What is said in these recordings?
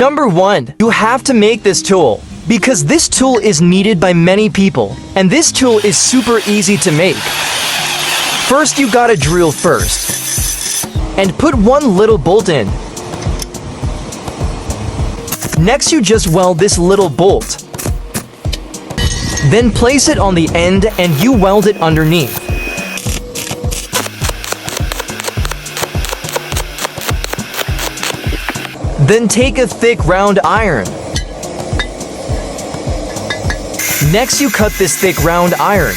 Number 1. You have to make this tool, because this tool is needed by many people, and this tool is super easy to make. First, you gotta drill first, and put one little bolt in. Next, you just weld this little bolt. Then place it on the end and you weld it underneath. Then take a thick round iron. Next, you cut this thick round iron.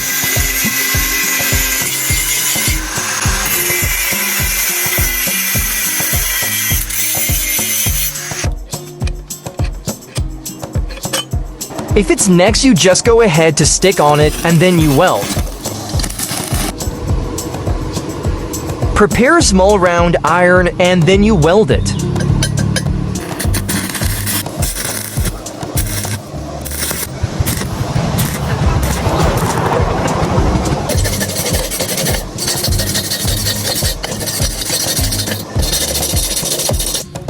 If it's next, you just go ahead to stick on it and then you weld. Prepare a small round iron and then you weld it.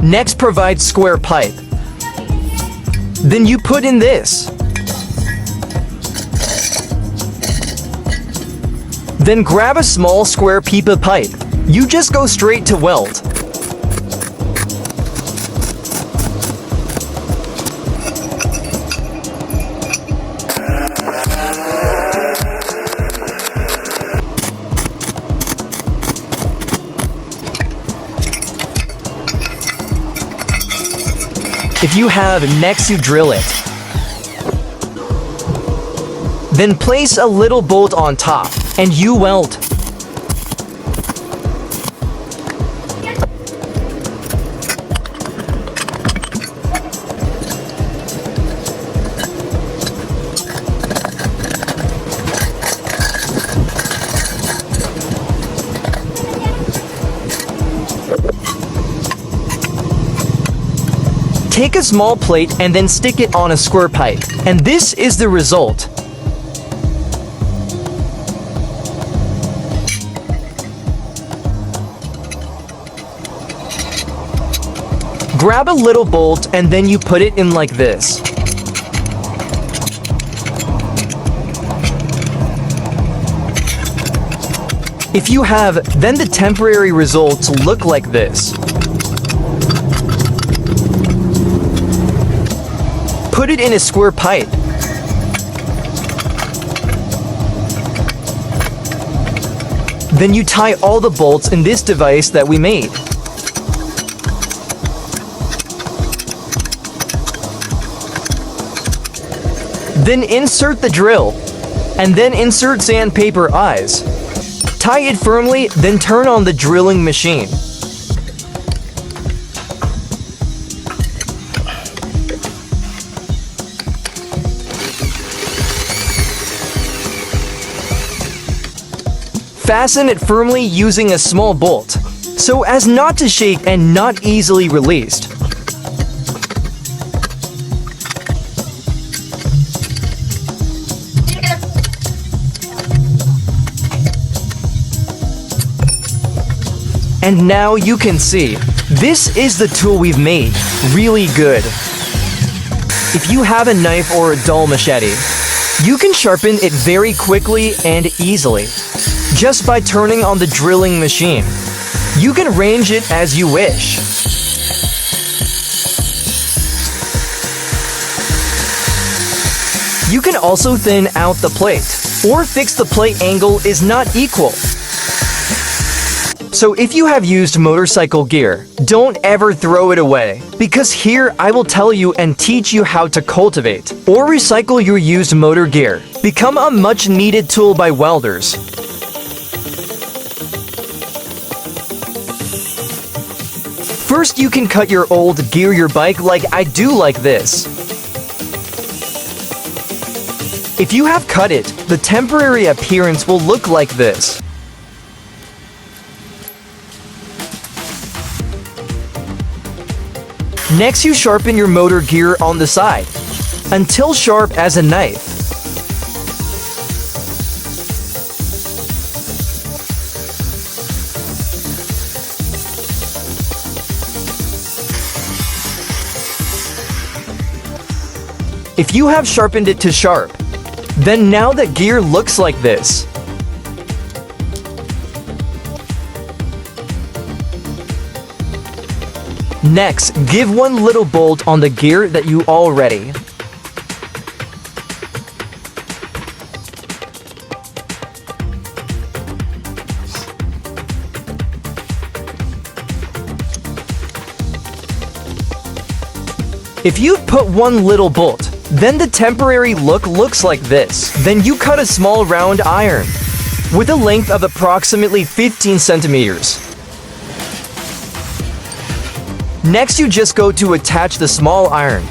Next, provide square pipe. Then you put in this. Then grab a small square pipa pipe. You just go straight to weld. If you have, next you drill it. Then place a little bolt on top, and you weld. Take a small plate and then stick it on a square pipe, and this is the result. Grab a little bolt and then you put it in like this. If you have, then the temporary results look like this. Put it in a square pipe. Then you tie all the bolts in this device that we made. Then insert the drill, and then insert sandpaper eyes. Tie it firmly, then turn on the drilling machine. Fasten it firmly using a small bolt, so as not to shake and not easily released. And now you can see, this is the tool we've made, really good. If you have a knife or a dull machete, you can sharpen it very quickly and easily, just by turning on the drilling machine. You can arrange it as you wish. You can also thin out the plate, or fix the plate angle is not equal. So if you have used motorcycle gear, don't ever throw it away, because here I will tell you and teach you how to cultivate or recycle your used motor gear. Become a much needed tool by welders. First, you can cut your old gear your bike like I do like this. If you have cut it, the temporary appearance will look like this. Next, you sharpen your motor gear on the side, until sharp as a knife. If you have sharpened it to sharp, then now the gear looks like this. Next, give one little bolt on the gear that you already. If you put one little bolt, then the temporary look looks like this. Then you cut a small round iron with a length of approximately 15 centimeters. Next, you just go to attach the small iron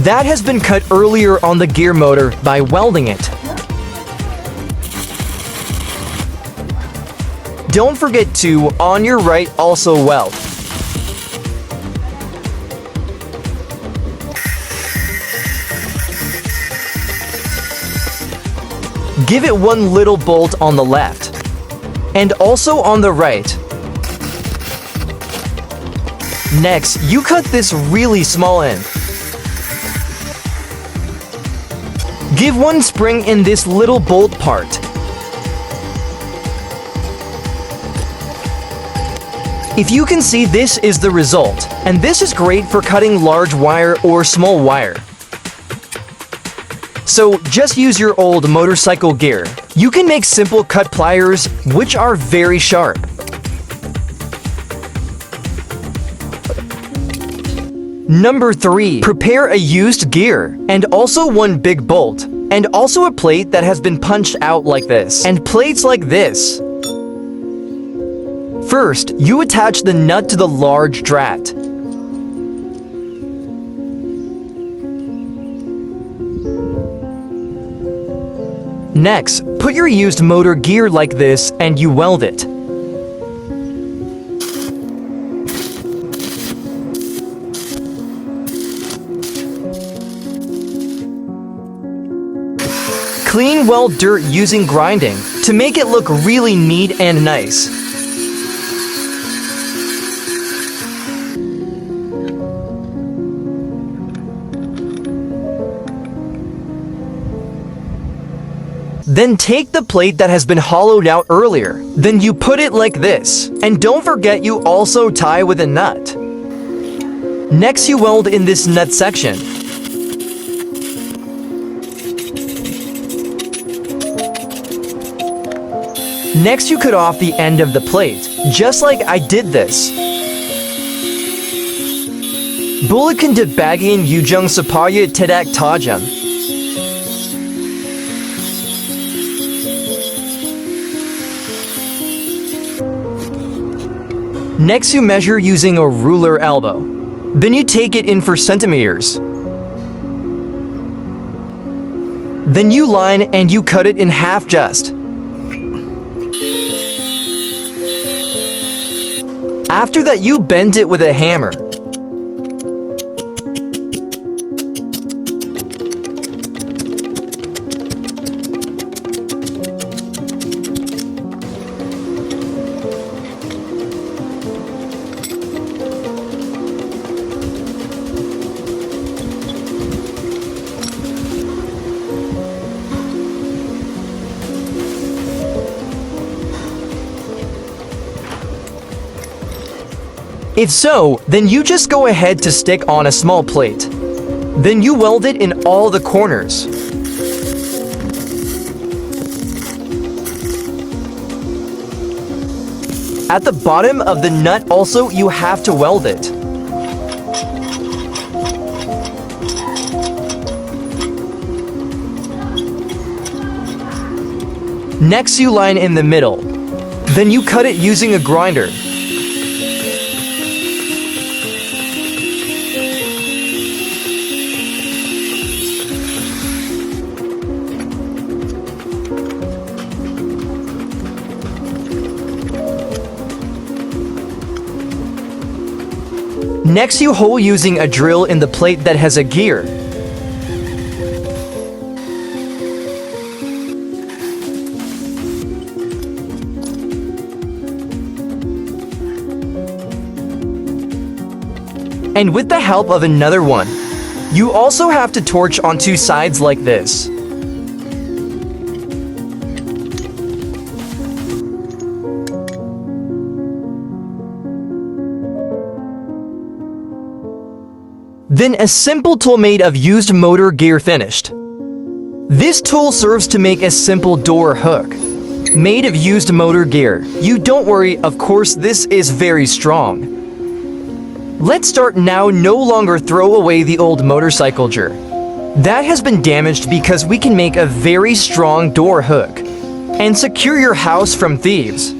that has been cut earlier on the gear motor by welding it. Don't forget to, on your right, also weld. Give it one little bolt on the left, and also on the right. Next, you cut this really small end. Give one spring in this little bolt part. If you can see, this is the result, and this is great for cutting large wire or small wire. So just use your old motorcycle gear. You can make simple cut pliers, which are very sharp. Number 3. Prepare a used gear, and also one big bolt, and also a plate that has been punched out like this, and plates like this. First, you attach the nut to the large drat. Next, put your used motor gear like this and you weld it. Clean weld dirt using grinding to make it look really neat and nice. Then take the plate that has been hollowed out earlier. Then you put it like this. And don't forget, you also tie with a nut. Next, you weld in this nut section. Next, you cut off the end of the plate, just like I did this. Bulikan de bagin yujung sapaya tedak tajam. Next, you measure using a ruler elbow. Then you take it in for centimeters. Then you line and you cut it in half just. After that, you bend it with a hammer. If so, then you just go ahead to stick on a small plate. Then you weld it in all the corners. At the bottom of the nut also, you have to weld it. Next, you line in the middle. Then you cut it using a grinder. Next, you hole using a drill in the plate that has a gear. And with the help of another one, You also have to torch on two sides like this. Then a simple tool made of used motor gear finished. This tool serves to make a simple door hook. Made of used motor gear. You don't worry, of course this is very strong. Let's start now. No longer throw away the old motorcycle gear. That has been damaged because we can make a very strong door hook and secure your house from thieves.